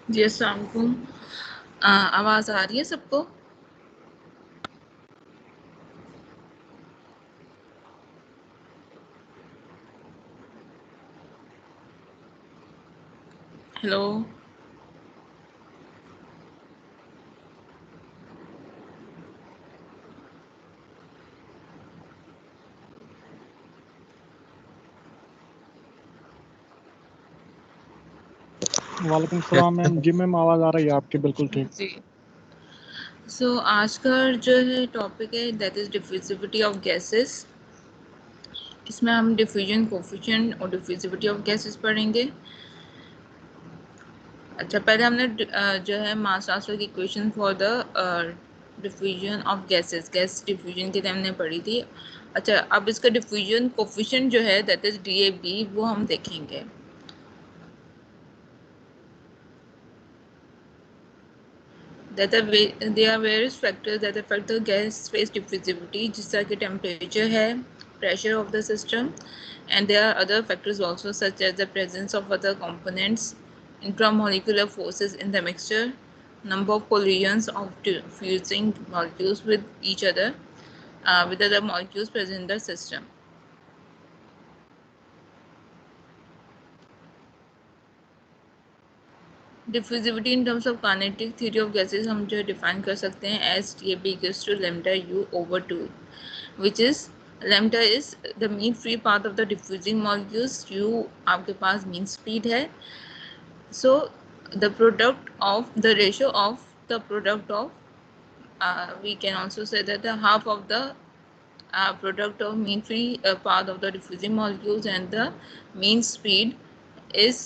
जी अस्सलाम वालेकुम। आवाज़ आ रही है सबको? हेलो। वालेकुम सलाम मैम। जी मैम आवाज़ आ रही है आपकी बिल्कुल ठीक। जी। सो आज का जो है टॉपिक है that is diffusivity of gases. इसमें हम डिफ्यूजन कोफिशिएंट और डिफ्यूजिविटी ऑफ गैसेस पढ़ेंगे। अच्छा, पहले हमने जो है मास ट्रांसफर की equation for the diffusion of gases, gas diffusion के लिए हमने पढ़ी थी। अच्छा, अब इसका डिफ्यूजन कोफिशिएंट जो है दैट इज़ DAB, वो हम देखेंगे। There are various factors that affect the gas phase diffusivity, जिस तरह की temperature है, pressure of the system, and there are other factors also such as the presence of other components, intramolecular forces in the mixture, number of collisions of diffusing molecules with each other, with other molecules present in the system. Diffusivity in terms of kinetic theory of gases हम जो define कर सकते हैं as DAB equals to lambda U over 2, which is lambda is the mean free path of the diffusing molecules, U आपके पास mean speed है. So the product of the ratio of the product of we can also say that the half of the product of mean free path of the diffusing molecules and the mean speed is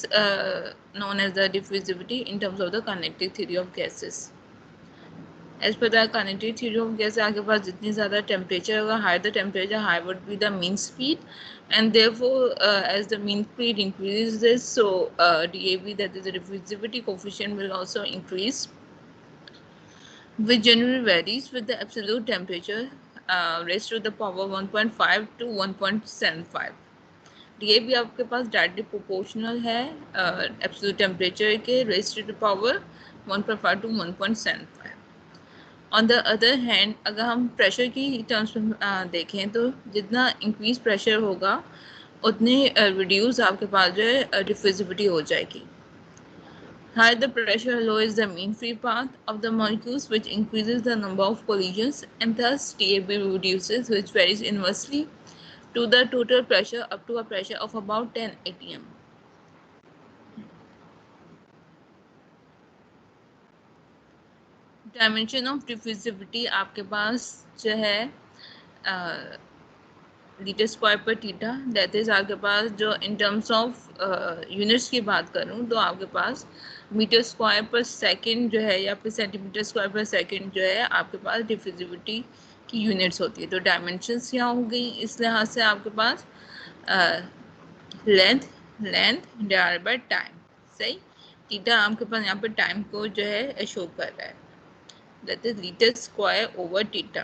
known as the diffusivity in terms of the kinetic theory of gases. As per the kinetic theory of gas, आपके पास जितनी ज़्यादा temperature होगा, higher the temperature, higher would be the mean speed, and therefore as the mean speed increases, so DAB, that is the diffusivity coefficient, will also increase, which generally varies with the absolute temperature raised to the power 1.5 to 1.75. DAB आपके पास directly proportional है absolute temperature के raised to the power 1.5 to 1.75. On the other hand अगर हम pressure की terms में देखें तो जितना इंक्रीज प्रेशर होगा उतनी रिड्यूस आपके पास जो है डिफ्यूजिविटी हो जाएगी. Higher the pressure, lower is the mean free path of the molecules, which increases the number of collisions, and thus DAB reduces, which varies inversely to the total pressure up to a pressure of about 10 atm. Dimension of diffusivity आपके पास जो है litre square पर theta, that is आपके पास जो इन terms of units की बात करूं तो आपके पास मीटर स्क्वायर पर सेकंड जो है या फिर सेंटीमीटर स्क्वायर पर सेकंड जो है आपके पास डिफ्यूजिविटी की यूनिट्स होती है. तो डायमेंशंस यहाँ हो गई इस लिहाज से आपके पास लेंथ डिवाइडेड बाय टाइम. सही, थीटा आपके पास यहाँ पे टाइम को जो है शो कर रहा है, that is liter square over theta.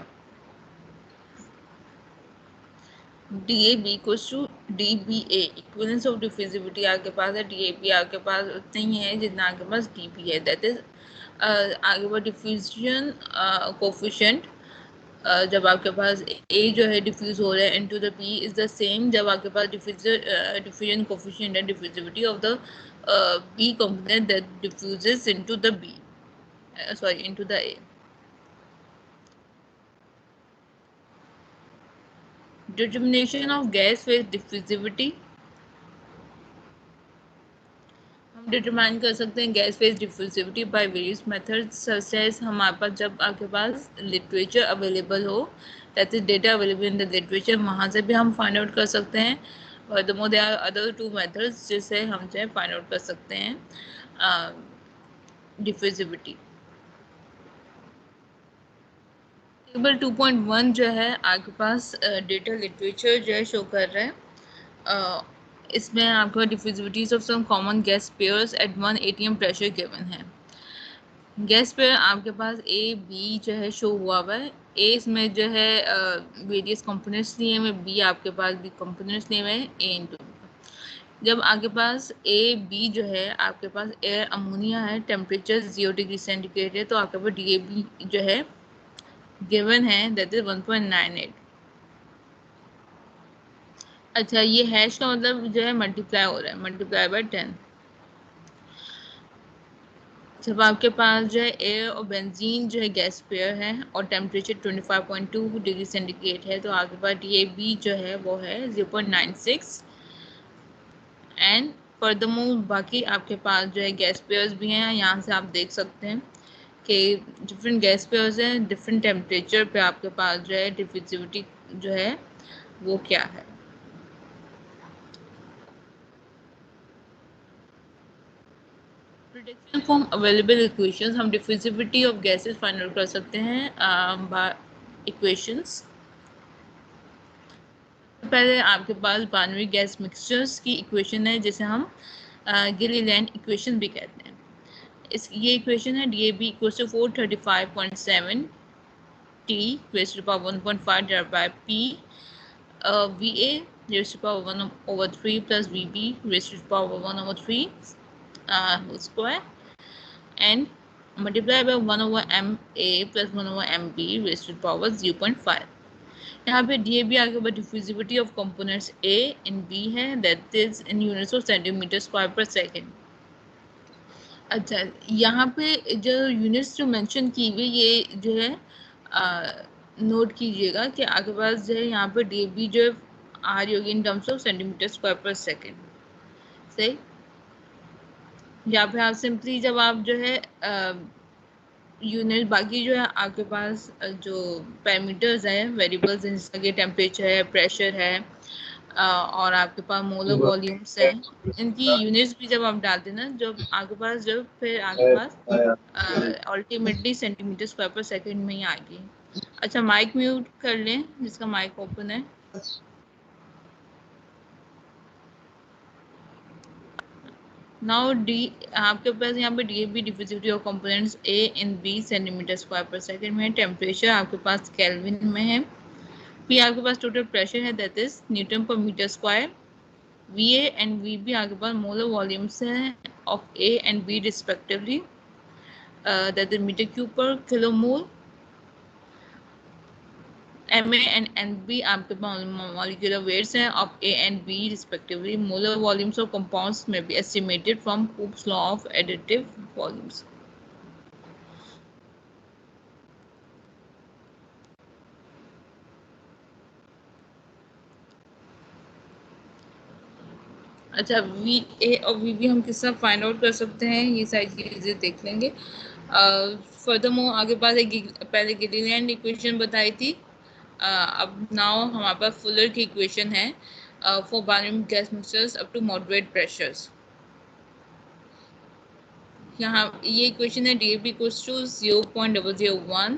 DAB equals to dBA, equivalence of diffusivity आपके पास है, DAB आपके पास उतना ही है जितना आपके पास dB है, that is आगे बढ़ डिफ्यूजन कोफिशिएंट जब आपके पास A जो है डिफ्यूज हो रहा है into the B is the same जब आपके पास डिफ्यूजन कोफिशिएंट है diffusivity of the B component that diffuses into the B, into the A. Determination of gas phase diffusivity हम डिटरमाइन कर सकते हैं gas phase diffusivity by various methods such as हमारे पास जब आपके पास लिटरेचर अवेलेबल हो, that is data available in the literature, वहाँ से भी हम फाइंड आउट कर सकते हैं. Furthermore there are other two methods जिससे हम जो है फाइंड आउट कर सकते हैं डिफ्यूजिविटी. टेबल 2.1 जो है आपके पास डेटा लिटरेचर जो है शो कर रहा है. इसमें आपको diffusivities of some common gas pairs at 1 atm pressure given है. गैस पेयर आपके पास ए बी जो है शो हुआ हुआ है. ए इसमें जो है वेरियस कंपोनेंट्स लिए हुए, बी आपके पास भी कंपोनेंट्स लिए हुए हैं ए इंटू. जब आपके पास ए बी जो है, आपके पास एयर अमोनिया है, टेम्परेचर 0 डिग्री सेंटीग्रेड है, तो आपके पास DAB जो है गिवन है, दैट इज 1.98। अच्छा, ये हैश का मतलब जो है मल्टीप्लाई हो रहा है, मल्टीप्लाई बाय 10। जब आपके पास जो है एयर और बेंजीन जो है गैस पेयर है और टेम्परेचर 25.2 डिग्री सेंटीग्रेड है, तो आपके पास DAB जो है वो है 0.96। एंड फर्दरमोर बाकी आपके पास जो है गैस पेयर्स भी हैं। यहाँ से आप देख सकते हैं कि डिफरेंट गैस पेयर्स हैं, डिफरेंट टेम्परेचर पे आपके पास जो है डिफ्यूजिविटी जो है वो क्या है। प्रिडिक्शन फ्रॉम अवेलेबल इक्वेशंस, हम diffusivity of gases find out कर सकते हैं बाय इक्वेशंस। पहले आपके पास बाइनरी गैस मिक्सचर्स की इक्वेशन है, जिसे हम गिलीलैंड इक्वेशन भी कहते हैं। ये इक्वेशन है DAB equals to 435.7 T raised to the power 1.5 divided by P VA raised to the power 1/3 plus VB raised to the power 1/3 whole square and multiply by 1/MA plus 1/MB raised to the power 0.5। यहाँ पे DAB आगे बाद diffusivity of components A in B है, that is in units of centimetre square per second. अच्छा, यहाँ पे जो units जो मेंशन की हुई, ये जो है नोट कीजिएगा कि आपके पास जो है यहाँ पे DAB जो है आ रही होगी इन terms of centimetre square per second. सही, यहाँ पे आप सिंपली जब आप जो है यूनिट बाकी जो है आपके पास जो पैरामीटर्स हैं, वेरिएबल्स हैं, जिसका कि टेम्परेचर है, प्रेशर है और आपके पास मोलर वॉल्यूम्स हैं, इनकी यूनिट्स भी जब आप डालते हैं ना, जब आपके पास जब फिर आपके पास ultimately centimetre square per second में ही आएगी। अच्छा, माइक म्यूट कर लें जिसका माइक ओपन है। नाउ डी आपके पास यहाँ पे DAB diffusivity of components A in B centimetre square per second में है। टेम्परेचर आपके पास केल्विन में है। P आपके पास टोटल प्रेशर है, that is newton per metre square. VA and VB आपके पास मोलर वॉल्यूम्स हैं of A and B respectively, that is metre cube per kilomole. MA and NB आपके पास molecular weights हैं of A and B respectively. Molar volumes of compounds may be estimated from Hooke's law of additive volumes. अच्छा, VA और VB हम किस तरह find out कर सकते हैं, ये सारी चीजें देख लेंगे। फर्दरमोर आगे पास एक पहले गिलीलैंड इक्वेशन बताई थी। अब नाउ हमारे पास फुलर की इक्वेशन है for binary gas mixtures up to moderate pressures. यहाँ ये इक्वेशन है DAB equals to 0.001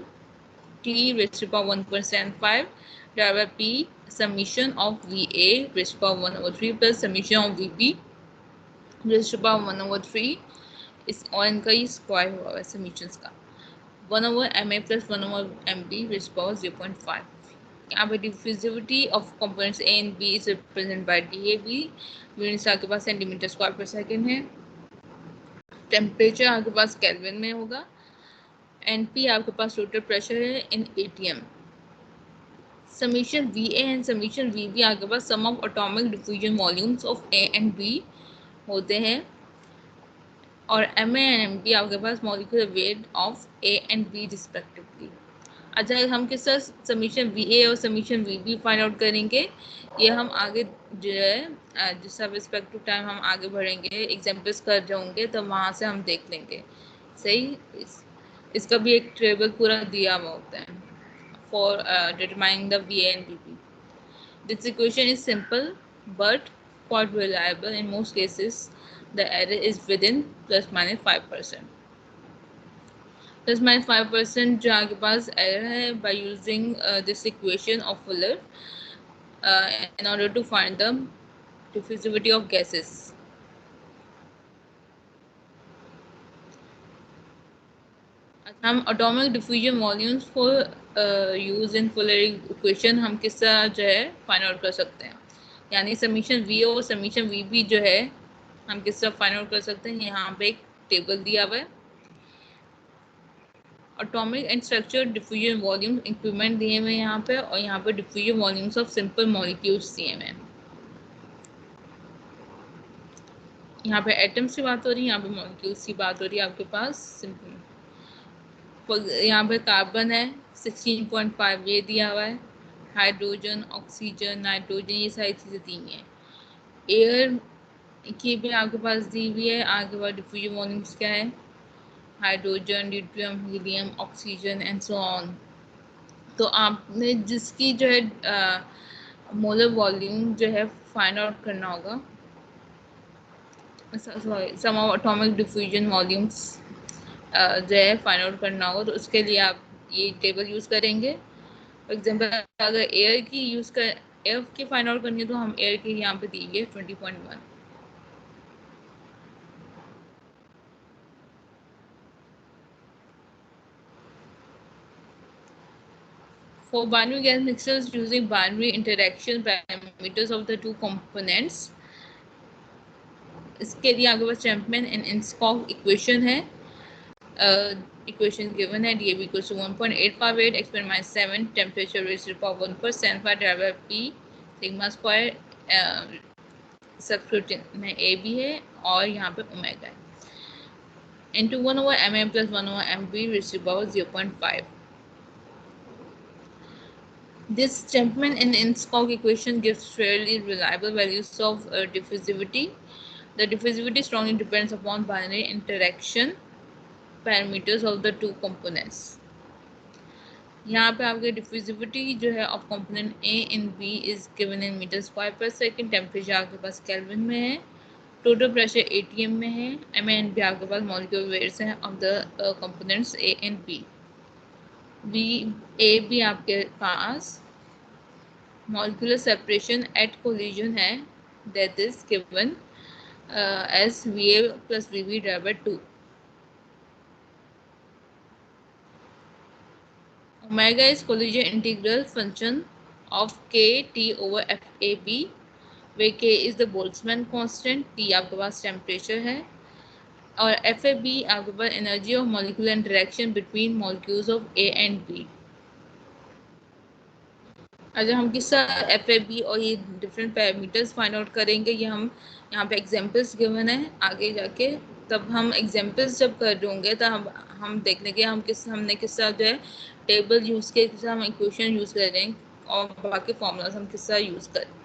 T raised to power 1.75 divided by P summation of VA raised to power 1/3 plus summation of VB raised to power 1/3 इस और इनका ही square हुआ है समीशंस का 1/MA plus 1/MB raised to power 0.5। यहाँ पे diffusivity of components A and B is represented by DAB। Units आपके पास centimetre square per second है। टेम्परेचर आपके पास केल्विन में होगा। NP आपके पास टोटल प्रेशर है in ATM। Summation VA and summation VB आपके पास sum of atomic diffusion volumes of A and B होते हैं और MA एंड MB आपके पास molecular weight of A and B respectively. अच्छा, हम किस तरह समीशन VA और समीशन VB फाइंड आउट करेंगे, ये हम आगे जो है जिस रिस्पेक्टिव टाइम हम आगे बढ़ेंगे, एग्जाम्पल्स कर जाऊंगे तो वहाँ से हम देख लेंगे। सही, इसका भी एक टेबल पूरा दिया हुआ होता है for determining the VA and VB. This equation is simple but quite reliable. In most cases, the error is within plus minus 5%. Plus minus 5% जो आपके पास error है by using this equation of Fuller in order to find the diffusivity of gases. हम atomic diffusion volumes for use in Fuller equation हम किस तरह जो है find out कर सकते हैं। यानी समीशन वी और समीशन वी भी जो है हम किस तरह फाइंड आउट कर सकते हैं। यहाँ पे एक टेबल दिया हुआ है, atomic and structure diffusion volume increment दिए हुए हैं यहाँ पे, और यहाँ पे diffusion volumes of simple molecules दिए हुए हैं। यहाँ पे एटम्स की बात हो रही है, यहाँ पे मॉलिक्यूल्स की बात हो रही है आपके पास सिंपल। यहाँ पे कार्बन है 16.5 ये दिया हुआ है, हाइड्रोजन, ऑक्सीजन, नाइट्रोजन, ये सारी चीज़ें दी हुई हैं। एयर की भी आपके पास दी हुई है। आगे बाद डिफ्यूजन वॉल्यूम्स क्या है, hydrogen, deuterium, helium, oxygen and so on. तो आपने जिसकी जो है मोलर वॉल्यूम जो है फाइंड आउट करना होगा, sorry sum of atomic diffusion volumes जो है फाइंड आउट करना होगा, तो उसके लिए आप ये टेबल यूज़ करेंगे। फॉर एग्जाम्पल अगर एयर की यूज़ कर एयर की फाइंड आउट करनी है तो हम एयर की यहाँ पे दी है 20.1। For binary gas mixtures using binary interaction parameters of the two components, इसके लिए आपके पास चैंपमैन एंड इन्स्कॉक इक्वेशन है। इक्वेशन गिवन है DAB equals to 1.858, experiment 7, temperature raised to the power 1%, divided by P sigma square, subscript में A भी है और यहाँ पे ओमेगा है, into 1/mm plus 1/mv raised to the power 0.5. This Chapman and Inskog equation gives fairly reliable values of diffusivity. The diffusivity strongly depends upon binary interaction parameters of the two components. यहाँ पे आपके diffusivity जो है of component A and B is given in meter square per second. Temperature आपके पास kelvin में है, total pressure ATM में है, M and B आपके पास मॉलिक्यूलर वेट्स हैं of the components A and B. A भी आपके पास molecular separation at collision है, that is given as VA plus VB divided by 2. Omega is collision integral function of KT over FAB, where K is the Boltzmann constant, T आपके पास temperature है, और FAB आपके पास energy of molecular interaction between molecules of A and B. अगर हम किसका FAB और ये different parameters find out करेंगे, ये हम यहाँ पे एग्जांपल्स गिवन है, आगे जाके तब हम एग्जांपल्स जब कर रहे होंगे तब हम देख लेंगे हमने किस तरह जो है टेबल यूज़ किया, किस तरह हम इक्वेशन यूज़ कर रहे हैं और बाकी फॉर्मूलाज हम किस तरह यूज़ कर रहे हैं।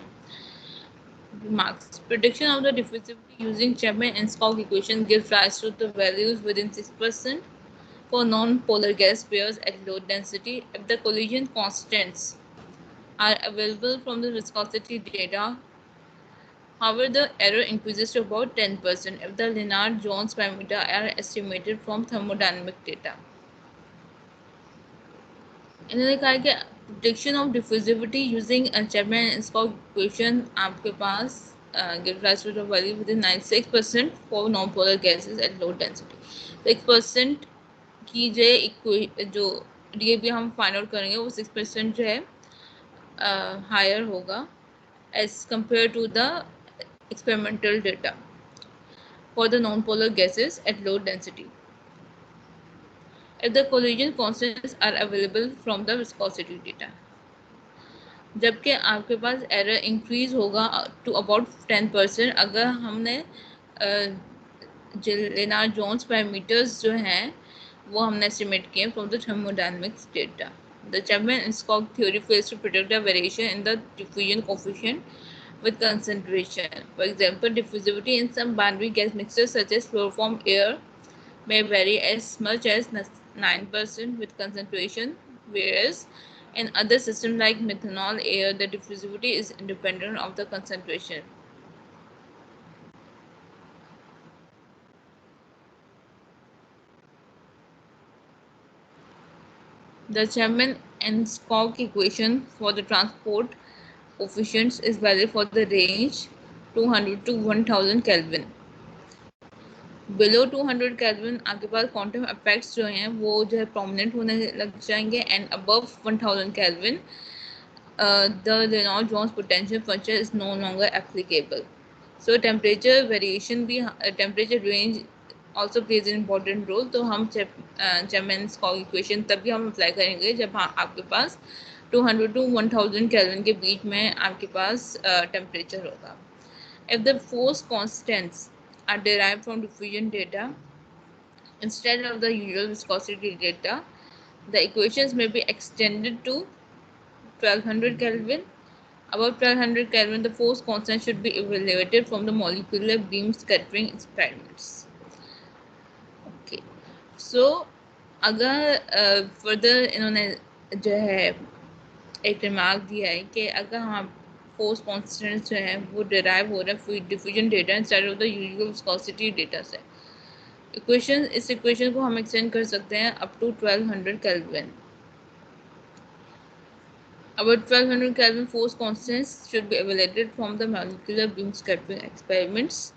Remarks. Prediction of the diffusivity using Chapman-Enskog equation gives rise to the values within 6% for non-polar gas pairs at low density if the collision constants are available from the viscosity data. However, the error increases to about 10% if the Lennard-Jones parameters are estimated from thermodynamic data. इन्होंने कहा कि prediction of diffusivity using Chapman-Enskog equation आपके पास give rise to the value within 96% for non-polar gases at low density. 6% की जो DAB हम find out करेंगे वो 6% जो है higher होगा as compared to the experimental data for the non-polar gases at low density if the collision constants are available from the viscosity data. जबकि आपके पास एरर इंक्रीज होगा टू अबाउट 10% अगर हमने लेनार्ड जोन्स पैरामीटर्स जो हैं वो हमने एस्टिमेट किए from the thermodynamics data. The Chapman-Enskog theory fails to predict a variation in the diffusion coefficient with concentration. For example, diffusivity in some binary gas mixtures such as chloroform air may vary as much as 9% with concentration, whereas in other systems like methanol air, the diffusivity is independent of the concentration. The Chapman-Enskog equation for the transport coefficients is valid for the range 200 to 1000 Kelvin. Below 200 Kelvin आपके पास quantum effects जो हैं वो जो है prominent होने लग जाएंगे, and above 1000 Kelvin the Reynolds-Jones potential function is no longer applicable. So temperature variation भी temperature range also plays an important role. तो हम Chapman's equation तभी हम अप्लाई करेंगे जब आपके पास 200 to 1000 केल्विन के बीच में आपके पास टेम्परेचर होगा. If the force constants are derived from diffusion data instead of the usual viscosity data, the equations may be extended to 1200 Kelvin. Above 1200 Kelvin, the force constant should be evaluated from the molecular beam scattering experiments. Okay. So, अगर further इन्होंने जो है एक remark दिया है कि अगर हम फोर्स कॉन्स्टेंट जो है वो डिराइव हो रहा है diffusion data instead of the usual viscosity data से. इस इक्वेशन को हम एक्सटेंड कर सकते हैं up to 1200 kelvin. About 1200 Kelvin force constants should be evaluated from the molecular beam scattering experiments.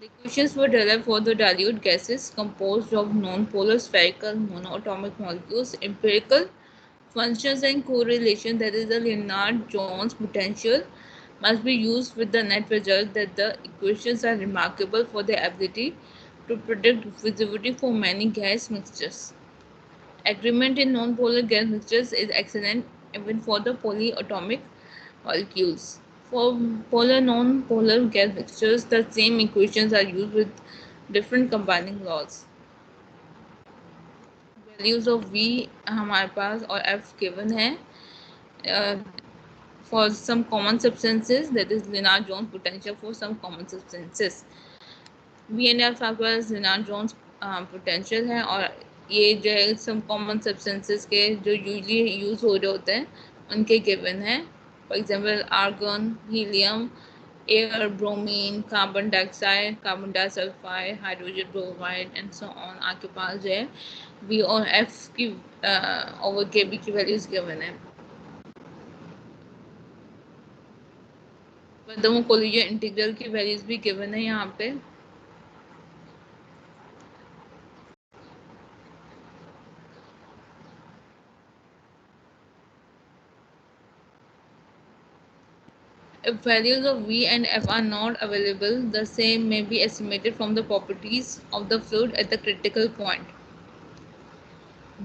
The equations were developed for the dilute gases composed of non-polar spherical monoatomic molecules. Empirical functions and correlation, that is the Lennard-Jones potential, must be used with the net result that the equations are remarkable for their ability to predict diffusivity for many gas mixtures. Agreement in non-polar gas mixtures is excellent even for the polyatomic molecules. For polar non-polar gas mixtures, the same equations are used with different combining laws. Values of V हमारे पास और F given है. For some common substances, that is Lennard-Jones potential for some common substances. V and F आपके पास Lennard-Jones potential है और ये जो है some common substances के जो usually यूज हो रहे होते हैं उनके given है. For example, argon, helium, air, bromine, carbon dioxide, carbon disulfide, hydrogen bromide and so on. आपके पास जो है V और F की over Kb की values given है. फर्दरमोर कोलिजन इंटीग्रल की values भी given है यहाँ पे. If values of V and F are not available, the same may be estimated from the properties of the fluid at the critical point.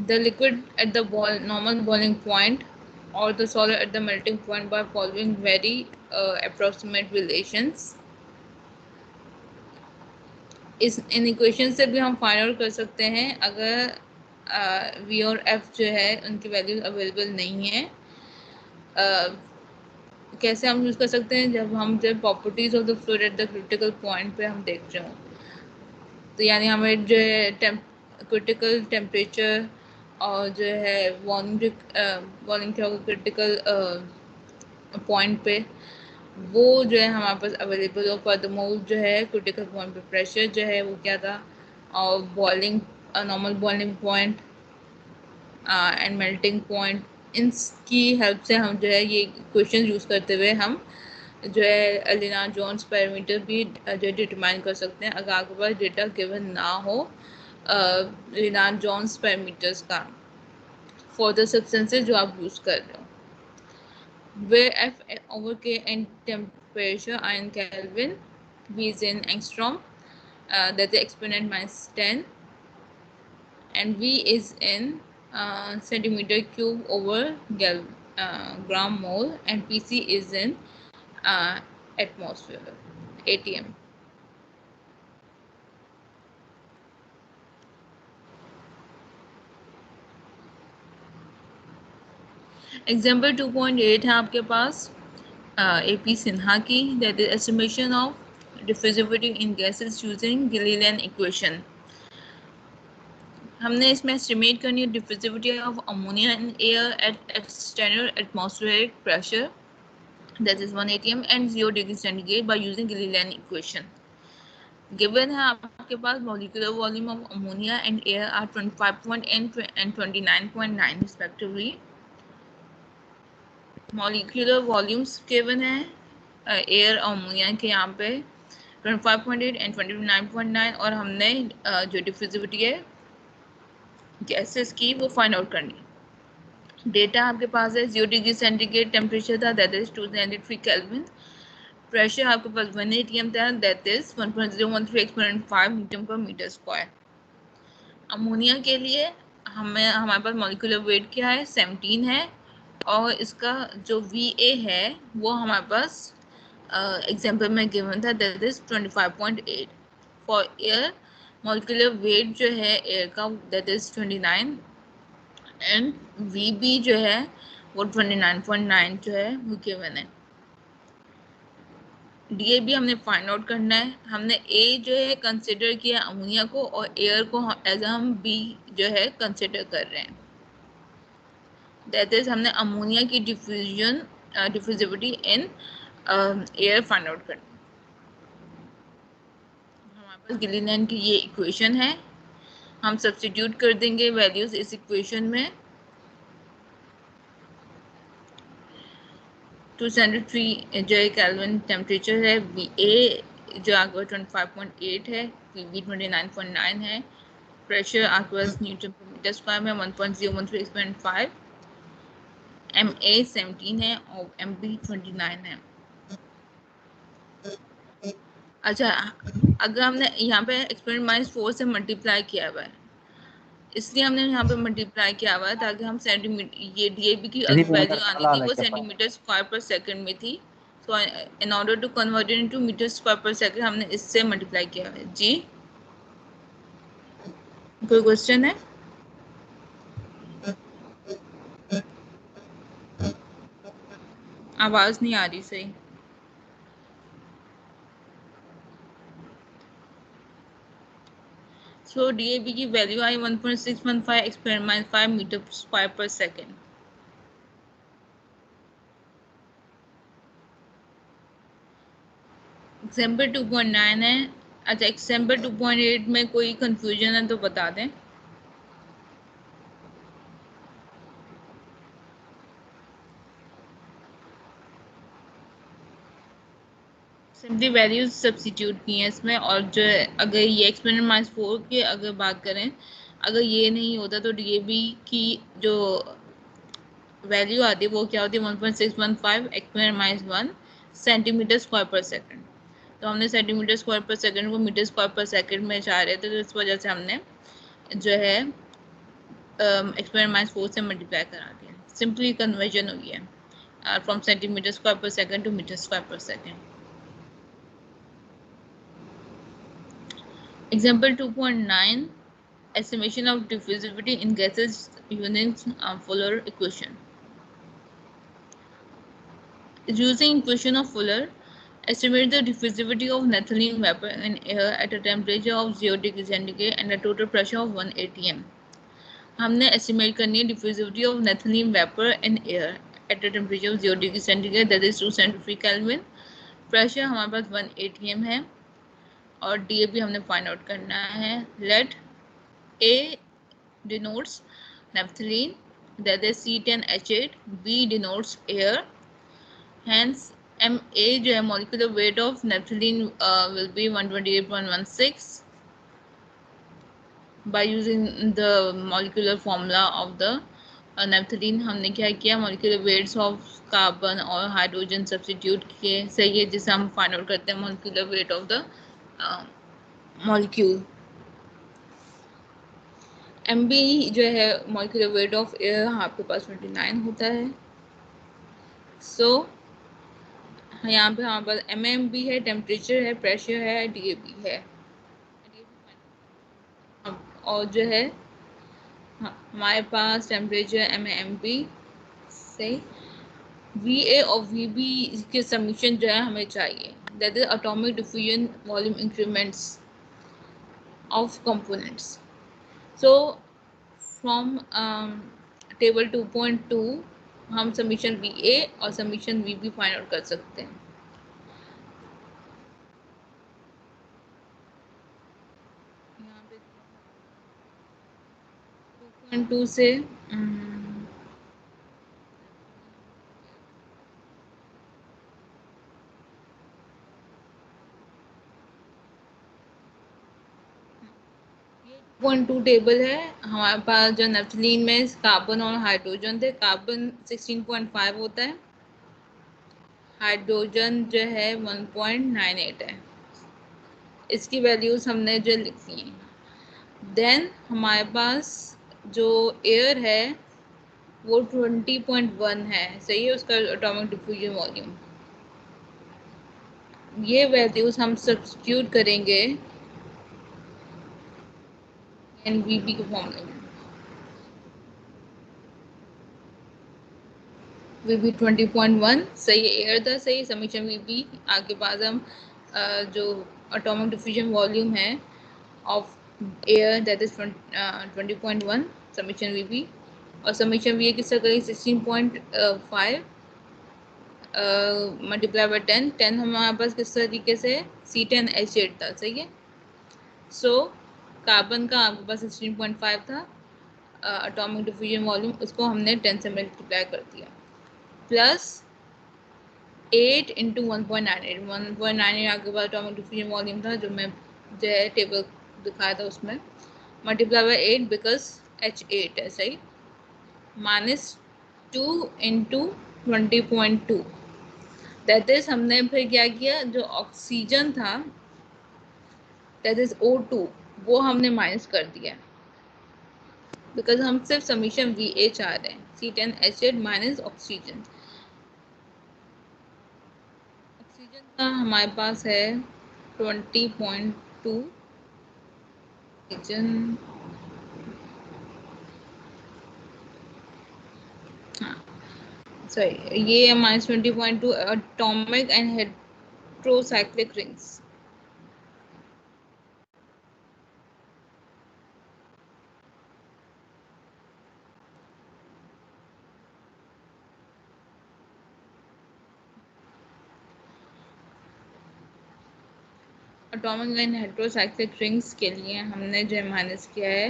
The liquid at the normal boiling point or the solid at the melting point by following very approximate relations. In equation से भी हम find out कर सकते हैं अगर V और F जो है उनकी वैल्यूज अवेलेबल नहीं है. कैसे हम यूज़ कर सकते हैं जब properties of the fluid at the critical point पे हम देख रहे हो. तो यानी हमें जो है क्रिटिकल टेम्परेचर और जो है वॉल्यूम क्या होगा क्रिटिकल पॉइंट पे वो जो है हमारे पास अवेलेबल हो. फर्दरमोर जो है क्रिटिकल पॉइंट पे प्रेशर जो है वो क्या था और boiling normal boiling point and melting point, इनकी हेल्प से हम जो है ये क्वेश्चन यूज़ करते हुए हम जो है लेनार्ड-जोन्स पैरामीटर भी जो डिटरमाइन कर सकते हैं अगर आपके पास डेटा गिवन ना हो लेनार्ड-जोन्स पैरामीटर्स का फॉर द सब्सटेंसेस जो आप यूज़ कर रहे हो. Where F over K and temperature are in Kelvin, V is in angstrom, that's the exponent -10, and V is in centimeter cube over gram mole, and PC is in atmosphere, ATM. Example 2.8 है आपके पास AP Sinha की, that is estimation of diffusivity in gases using Gilliland equation. हमने इसमें estimate करनी है diffusivity of ammonia in air at standard atmospheric pressure, that is 1 atm and 0 degree centigrade by using Gilliland equation. Given है आपके पास molecular volume of ammonia and air are 25.8 and 29.9 respectively. Molecular volumes given है air और ammonia के यहाँ पे 25.8 and 29.9 और हमने जो डिफ्यूजिविटी है गैसेस की वो फाइंड आउट करनी. डेटा आपके पास है 0 डिग्री सेंटीग्रेड टेम्परेचर था, दैट इज 293 केल्विन। प्रेशर आपके पास 1 atm था, that is 1.013 exponent 5 Newton per metre square. Ammonia के लिए हमारे पास मॉलिक्यूलर वेट क्या है, 17 है, और इसका जो VA है वो हमारे पास एग्जाम्पल में गिवन था, that is 25.8। For air molecular weight जो है एयर का दैट इज 29, एंड VB जो है वो 29.9 जो है वो गिवन है। DAB हमने फाइंड आउट करना है। हमने A जो है कंसिडर किया अमोनिया को, और एयर को एज हम B जो है कंसिडर कर रहे हैं। दैट इज हमने अमोनिया की डिफ्यूजिविटी इन एयर फाइंड आउट करनी। हमारे पास गिलिनैंड की ये इक्वेशन है, हम सब्स्टिट्यूट कर देंगे वैल्यूज इस इक्वेशन में। 273 जो है केल्विन टेम्परेचर है, VA जो आपके पास 25.8 है, VB 29.9 है, प्रेशर आपके पास न्यूटन पर मीटर स्क्वायर में 1.013.5, MA 17 है और MB 29 है। अच्छा, अगर हमने यहाँ पे एक्सपेरिमेंट -4 से मल्टीप्लाई किया हुआ है, इसलिए हमने यहाँ पे मल्टीप्लाई किया हुआ है ताकि हम सेंटीमीटर, ये DAB की वैल्यू आनी थी वो सेंटीमीटर स्क्वायर पर सेकंड में थी, so in order to convert it into metre square per second हमने इससे मल्टीप्लाई किया है। जी कोई क्वेश्चन है? आवाज नहीं आ रही सही। सो DAB की वैल्यू आई 1.615 experiment 5 metre square per second. Example 2.9 है। अच्छा, एग्जाम्पल 2.8 में कोई कंफ्यूजन है तो बता दें। सिंपली वैल्यूज सब्स्टिट्यूट की हैं इसमें, और जो अगर ये एक्सपेरिमेंट -4 की अगर बात करें, अगर ये नहीं होता तो DAB की जो वैल्यू आती है वो क्या होती है, 1.615 experiment 1 centimetre square per second. तो हमने सेंटीमीटर स्क्वायर पर सेकंड को मीटर स्क्वायर पर सेकंड में चाह रहे थे, तो इस वजह से हमने जो है एक्सपेरिमेंट 4 से मल्टीप्लाई करा दिया। सिंपली कन्वर्जन हो गया from centimetre square per second to metre square per second. Example 2.9, estimation of diffusivity in gases using Fuller equation. Using equation of Fuller, estimate the diffusivity of naphthalene vapor in air at a temperature of 0 degree centigrade and a total pressure of 1 atm. हमने estimate करनी है diffusivity of naphthalene vapor in air at a temperature of 0 degree centigrade, that is 273 Kelvin. Pressure हमारे पास 1 atm है, और DAB हमने find out करना है। Let A denotes naphthalene, that is C10H8, B denotes air, hence MA जो है molecular weight of naphthalene will be 128.16 by using the molecular formula of the naphthalene। हमने क्या किया, molecular weights of कार्बन और hydrogen substitute किए, सही है, जिसे हम फाइंड आउट करते हैं molecular weight of the molecule। MB जो है मॉलिक्यूलर वेट ऑफ एयर आपके पास 29 होता है। सो यहाँ पे हमारे पास MMB है, टेम्परेचर है, प्रेशर है, DAB है, और जो है हमारे पास टेम्परेचर MMB से VA और VB के समीशन जो है हमें चाहिए, that is atomic diffusion volume increments of components. So from table 2.2 हम समीशन VA और समीशन VB फाइंड आउट कर सकते हैं। यहाँ पे 2.2 से ये 2.2 टेबल है हमारे पास। जो नेफ्थलीन में कार्बन और हाइड्रोजन थे, कार्बन 16.5 होता है, हाइड्रोजन जो है 1.98 है। इसकी वैल्यूज हमने जो लिखी हैं। देन हमारे पास जो एयर है वो 20.1 है, सही है, उसका एटॉमिक डिफ्यूजन वॉल्यूम। ये वैल्यूज हम सब्स्टिट्यूट करेंगे एनवीपी के फॉर्मूले में। वीबी 20.1 सही है, एयर था, सही समीशन वीबी। आगे बाद हम जो एटॉमिक डिफ्यूजन वॉल्यूम है of air that is 20.1 summation VB, और समीशन वी किस तरह करेंगे 16.5 मल्टीप्लाई बाय 10 हमारे पास किस तरीके से C10H8 था, सही है। सो कार्बन का आपके पास 16.5 था एटॉमिक डिफ्यूजन वॉल्यूम, उसको हमने 10 से मल्टीप्लाई कर दिया, प्लस 8 इंटू 1.98 1.98 आपके पास एटॉमिक डिफ्यूजन वॉल्यूम था, जो मैं जो है टेबल दिखाया था उसमें, मल्टीप्लाई बाय 8 बिकॉज H8 है, सही, माइनस 2 इंटू 20.2 दैट इज, हमने फिर क्या किया, जो ऑक्सीजन था दैट इज O2 वो हमने माइनस कर दिया, बिकॉज हम सिर्फ समीशन VA चाह रहे हैं, C10H8 माइनस ऑक्सीजन। ऑक्सीजन का हमारे पास है 20.2, ऑक्सीजन, हाँ सॉरी, ये है -20.2 atomic and heterocyclic rings. Atomic and heterocyclic rings के लिए हमने जो माइनस किया है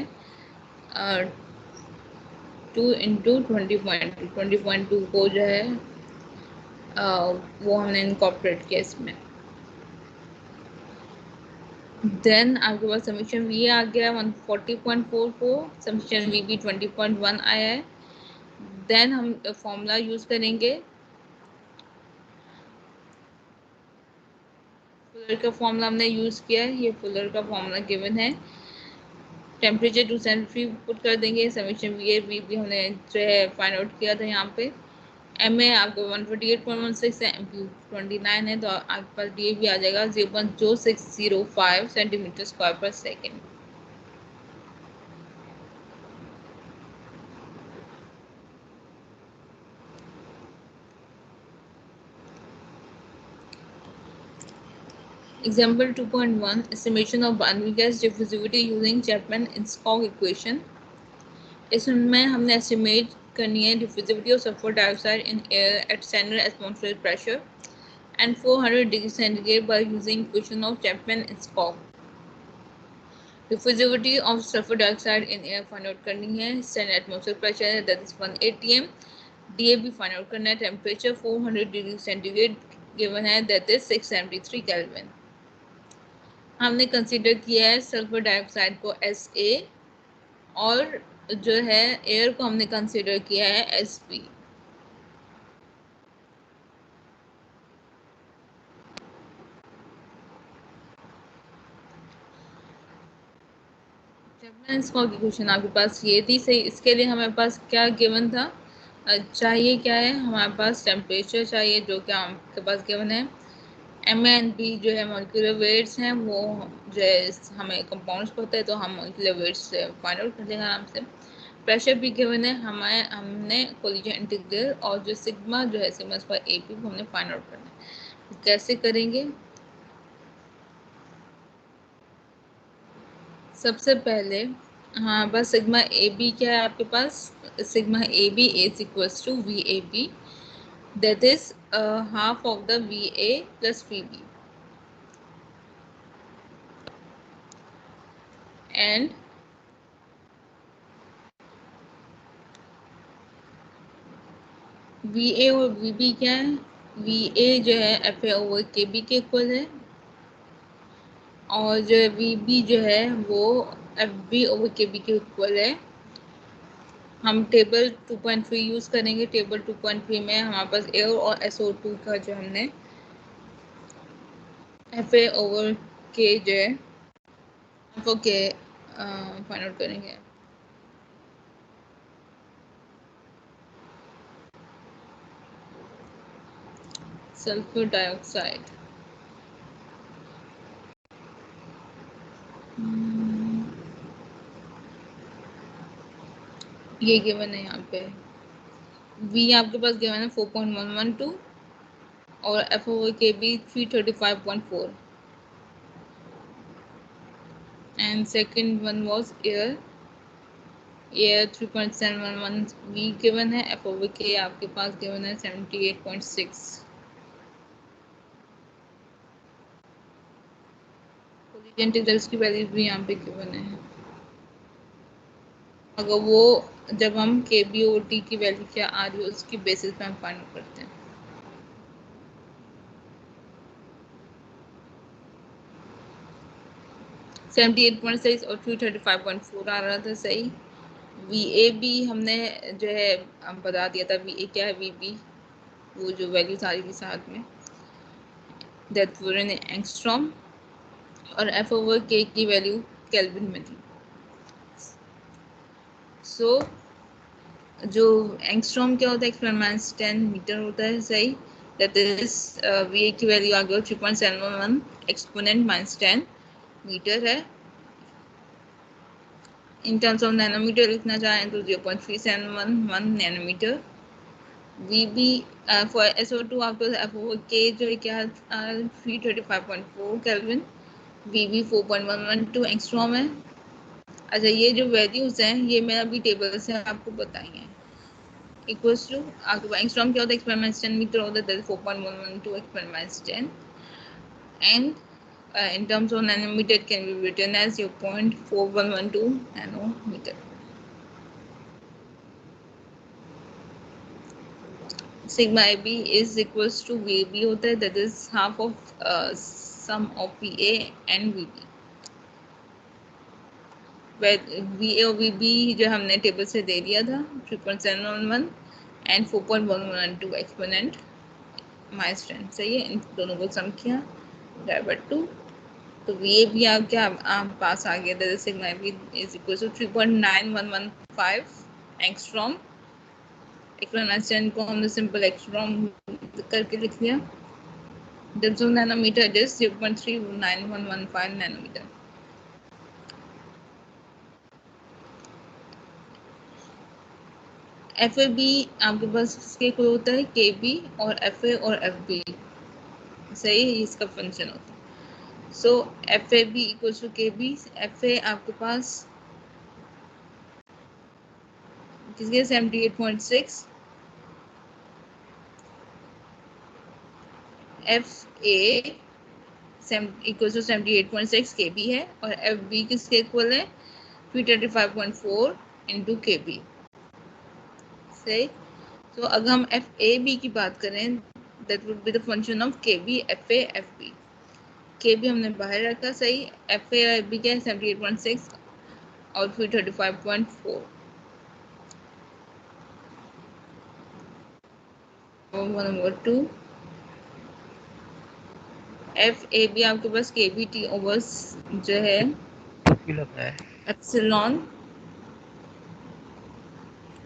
2 इंटू 20.2 को जो है वो हमने इनकॉर्पोरेट किया इसमें। देन आपके पास समीशन वी आ गया 140.44, समीशन वी भी 20.1 आया है। देन हम फॉर्मूला यूज करेंगे, फुलर का फॉर्मूला हमने यूज किया है, ये फुलर का फॉर्मूला गिवन है। टेम्परेचर टू सेंट्री पुट कर देंगे, समीशन वी भी हमने जो है फाइंड आउट किया था यहाँ पे। एम ए आपको 148.16 है, एम क्यू 29 है, तो आपके पास डी भी आ जाएगा 0.0605 centimetre square per second. Example 2.1 estimation of binary gas diffusivity using Chapman-Enskog equation। इसमें हमने एस्टिमेट करनी है diffusivity of sulphur dioxide in air at standard atmospheric pressure and 400 degree centigrade by using equation of Chapman Enskog. Diffusivity of sulphur dioxide in air find out करनी है, standard atmospheric pressure है that is 1 atm, DAB find out करना है, temperature 400 degree centigrade given है that is 673 kelvin. हमने consider किया है sulphur dioxide को SA और जो है एयर को हमने कंसीडर किया है SP। चैपमैन-एनस्कॉग इक्वेशन आपके पास ये थी, सही। इसके लिए हमारे पास क्या गिवन था, चाहिए क्या है, हमारे पास टेम्परेचर चाहिए जो कि आपके पास गिवन है। एम एन बी जो है मॉलिक्यूलर वेट्स हैं, वो जो है हमें कंपाउंड्स को होता है तो हम मॉलिक्यूलर वेट्स से फाइंड आउट कर देंगे आराम से। प्रेशर भी गिवन है, हमें हमने कोलिजन इंटीग्रल और जो सिग्मा जो है सिग्मा स्क्वायर ए पी हमने फाइंड आउट करना है। कैसे करेंगे, सबसे पहले हाँ बस सिग्मा ए बी क्या है आपके पास, sigma A B is equals to V A B that is half of the V A plus V B and V A और वी बी क्या है, वी ए जो है F A over K B के equal है, और जो V B जो है वो F B over K B के इक्वल है। हम टेबल 2.3 यूज करेंगे। टेबल 2.3 में हमारे पास एयर और SO2 का जो हमने एफ ए ओवर के जो है के फाइंड आउट करेंगे। सल्फर डाइऑक्साइड ये गिवन है यहाँ पे। V आपके पास गिवन है 4.112 और F over K B 335.4 and second one was air 3.711 V given है। एफ ओवर के आपके पास गिवन है 78.6। कोलिजन इंटीग्रल्स की वैल्यूज भी यहाँ पे गिवन है। अगर वो जब हम के बी ओ टी की वैल्यू क्या आ रही है उसकी बेसिस पे हम फाइंड आउट करते हैं। सेवेंटी 78.6 और 335.4 आ रहा था सही। वी ए भी हमने जो है बता दिया था। वी ए क्या है, वी बी वो जो वैल्यू सारी थी साथ में दैट वर इन एंगस्ट्रॉम और एफ ओवर के की वैल्यू केल्विन में थी। सो जो एंगस्ट्रॉम क्या होता है, एक्सपेरिमेंट्स 10 मीटर होता है सही। दैट इज वी ए की वैल्यू आ गई 3.711 एक्सपोनेंट -10 मीटर है। इन टर्म्स ऑफ नैनोमीटर लिखना चाहें तो 0.3711 nanometre. We B for SO2 आपको एफ ओवर के जो है क्या 335.4 केल्विन। वी बी 4.112 एंगस्ट्रॉम है। अच्छा, ये जो वैल्यूज हैं ये मैं अभी टेबल से आपको बताई हैं। इक्वल्स टू आपके पास एंगस्ट्रॉम क्या होता है, एक्सपेरिमेंट्स 10 मीटर होता है, 4.112 experiments 10 and in terms of nanometer it can be written as 0.4112 nanometer. Sigma AB is equals to VB होता है, that is half of sum of VA and VB. VA और VB जो हमने table से दे दिया था 3.711 and 4.112 एक्सपोनेंट -10 सही है। इन दोनों को सम किया डाइवर्ट टू तो VA भी आप क्या आप पास आ गया। That is sigma AB is equals to 3.9115 angstrom. Experiment को हमने सिंपल एंगस्ट्रॉम करके लिख दिया। Depth of nanometer it is 0.39115 nanometer. FAB आपके पास किसके इक्वल होता है, KB और FA और FB सही है, इसका फंक्शन होता है। So FAB equals to KB। FA आपके पास किसके 78.6, FA इक्वल्स टू 78.6 KB है और FB किसके इक्वल है 335.4 इंटू KB सही। तो अगर हम FAB की बात करें that would be the function of KB FA FB। KB हमने बाहर रखा सही। FA और FB क्या है 78.6 और फिर 35.4 1/2 FAB आपके पास KBT ओवर जो है एप्सिलॉन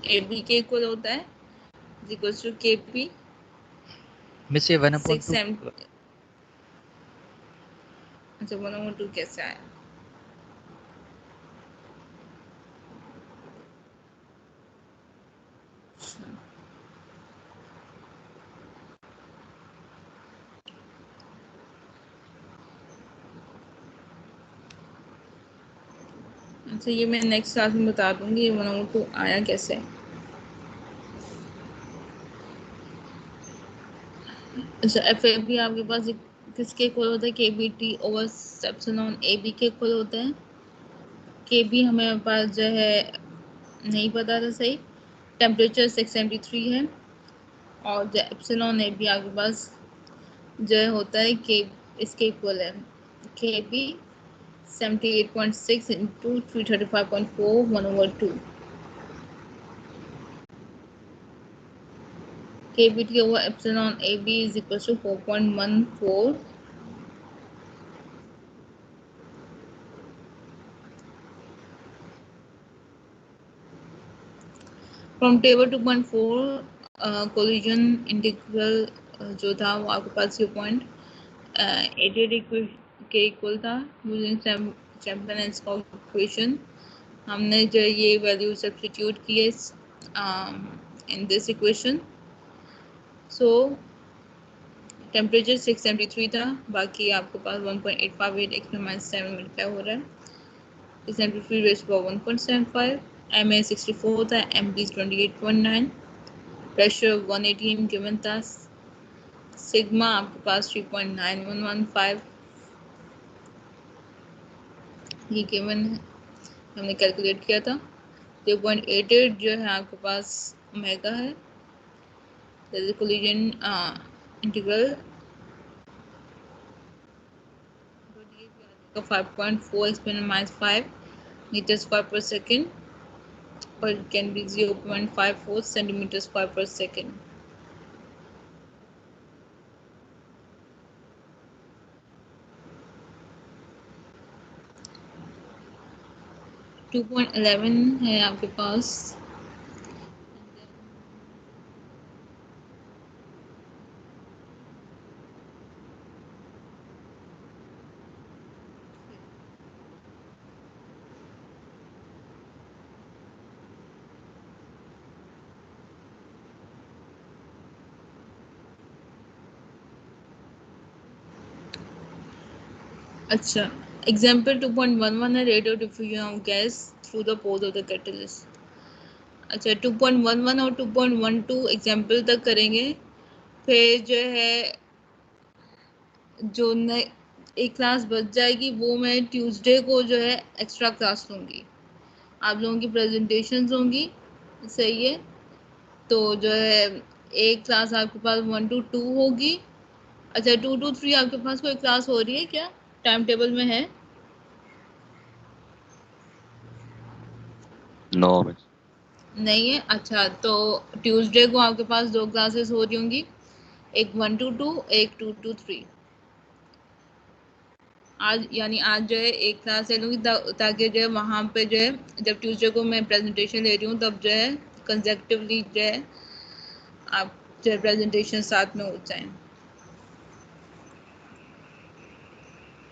AB के इक्वल होता है इक्वल्स टू KP मिस ये 1/2 अच्छा 1/2 कैसे आया। अच्छा ये मैं नेक्स्ट क्लास में बता दूंगी ये 1/2 आया कैसे। अच्छा FAB आपके पास किसके इक्वल होता है KBT ओवर एप्सिलॉन AB के इक्वल होता है। KB हमें पास जो है नहीं पता था सही। टेम्परेचर 673 है और जो एप्सिलॉन AB आपके पास जो होता है के इसके इक्वल है KB 78.6 into 335.4 1/2. KBT over epsilon AB is equal to 4.14. From table 2.4 collision integral जो था वो आपके पास 0.88 के इक्वल था using Champion and Scott equation. हमने जो ये वैल्यू सब्स्टिट्यूट की है in this equation. So temperature 673 था, बाकी आपके पास 1.858 x - 7 मल्टीप्लाई हो रहा है. 673 रेज़ टू पावर 1.75. Ma 64 था, mb 28.9. प्रेशर 180 m गिवन था. सिग्मा आपके पास 3.9115 ये गिवन है, हमने कैलकुलेट किया था. 0.88 जो है आपके पास ओमेगा है. Collision integral 5.4 x - 5 metre square per second और can be 0.54 centimetre square per second. - 2.11 है आपके पास. अच्छा, एग्जाम्पल 2.11 है rate of diffusion of gas through the pores of the catalyst. अच्छा, 2.11 और 2.12 एग्जाम्पल तक करेंगे. फिर जो है जो एक क्लास बच जाएगी वो मैं ट्यूसडे को जो है एक्स्ट्रा क्लास लूँगी. आप लोगों की प्रेजेंटेशंस होंगी, सही है. तो जो है एक क्लास आपके पास 1 to 2 होगी. अच्छा, 2 to 3 आपके पास कोई क्लास हो रही है क्या, टाइम टेबल में है? नो नहीं है. अच्छा, तो ट्यूसडे को आपके पास 2 क्लासेस हो रही होंगी, एक 1 to 2, एक 2 to 3. आज यानी आज जो है एक क्लास ले लूँगी ताकि जो है वहाँ पे जो है जब ट्यूसडे को मैं प्रेजेंटेशन ले रही हूँ तब जो है कंसेक्टिवली जो है आप जो है प्रेजेंटेशन साथ में हो जाएं.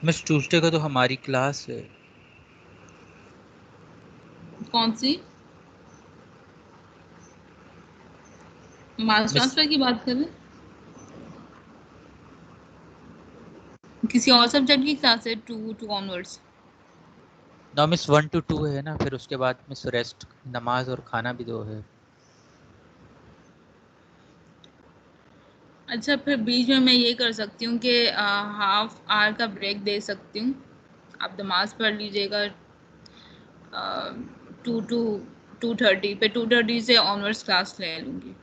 मिस ट्यूसडे को तो हमारी क्लास है. कौन सी? मास ट्रांसफर की बात कर रहे हैं? किसी और सब्जेक्ट की क्लास है 2 to ऑनवर्ड्स? ना मिस 1 to 2 है ना, फिर उसके बाद मिस रेस्ट, नमाज और खाना भी 2 है. अच्छा, फिर बीच में मैं ये कर सकती हूँ कि हाफ आवर का ब्रेक दे सकती हूँ. आप नमाज पढ़ लीजिएगा 2 to 2:30 पे. 2:30 से ऑनवर्ड्स क्लास ले लूँगी.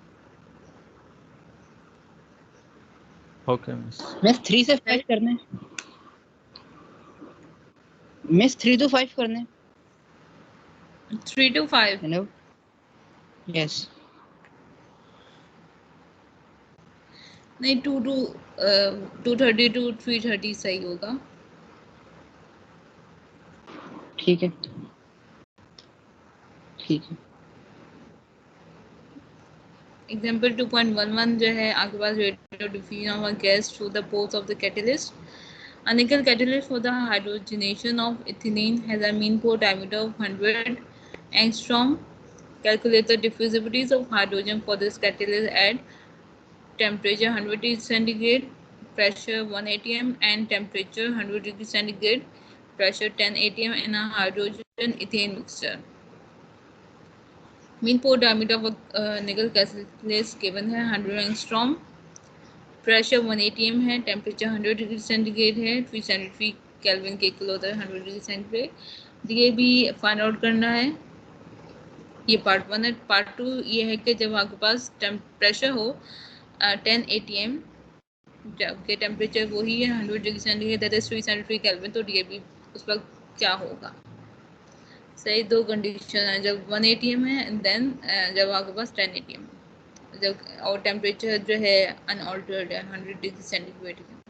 Okay miss. मिस 3 से 5 करना है. मिस 3 to 5 करना है. 3 to 5. हेलो. यस. नहीं, 2:30 to 3:30 सही होगा. ठीक है. ठीक है. एग्जाम्पल 2.11 जो है आपके पास rate of diffusion of a gas through the pores of the catalyst. A nickel catalyst for the hydrogenation of ethylene has a mean pore diameter of 100 angstrom. Calculate the diffusibilities of hydrogen for this catalyst at temperature 100 degrees centigrade, pressure 1 atm, and temperature 100 degrees centigrade, pressure 10 atm in a hydrogen ethane mixture. Mean pore diameter of a nickel catalyst given है 100 angstrom. Pressure 1 atm है, temperature 100 degree centigrade है, 373 kelvin के equal होता है 100 degree centigrade. ये भी find out करना है. ये पार्ट 1 है. पार्ट 2 ये है कि जब आपके पास प्रेशर हो 10 atm, जबकि टेम्परेचर वही है 100 degree centigrade, that is 373 kelvin, तो ये भी उस वक्त क्या होगा। सही, दो कंडीशन है, जब 1 atm है एंड देन जब आपके पास 10 atm है, जब और टेम्परेचर जो है अनऑल्टर्ड है 100 डिग्री सेंटीग्रेड है।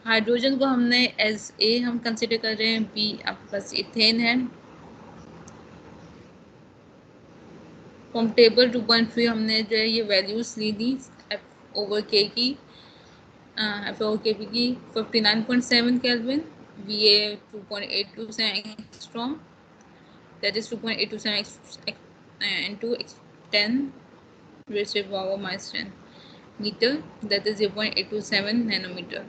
हाइड्रोजन को हमने एज ए हम कंसिडर कर रहे हैं, बी आपके पास इथेन है। फ्रॉम टेबल 2.3 हमने जो है ये वैल्यूज ली थी एफ ओवर के की, एफ ओवर के की 59.7 kelvin, V A 2.827 angstrom, that is 2.827 into 10 raised to the power minus 10 meter, that is 0.827 nanometer.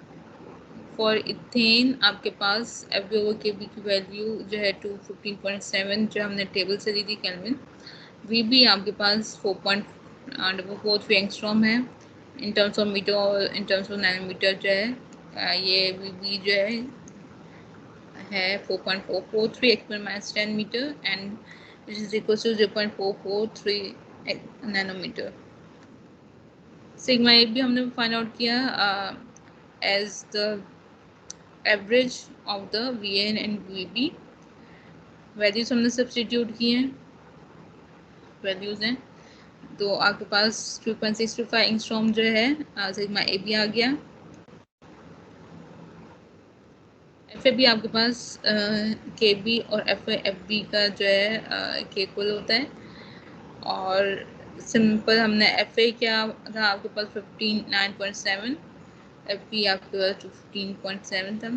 For ethane आपके पास एफ ओवर के बी की वैल्यू जो है 215.7 जो हमने टेबल से दी थी केल्विन। वी भी आपके पास 4.43 एंगस्ट्रॉम है इन टर्म्स ऑफ मीटर, और इन टर्म्स ऑफ नैनोमीटर जो है ये वी बी जो है 4.443 x minus 10 meter and which is equal to 0.443 nanometer. Sigma A भी हमने फाइंड आउट किया as the average of the V N and V B. Values हमने सब्सटीट्यूट किए हैं, वैल्यूज हैं तो आपके पास 2.625 एंगस्ट्रॉम जो है सिग्मा ए बी आ गया। एफ ए बी आपके पास के बी और एफ बी का जो है के इक्वल होता है, और सिंपल हमने एफ ए क्या था आपके पास 59.7, एफ बी आपके पास 15.7 था,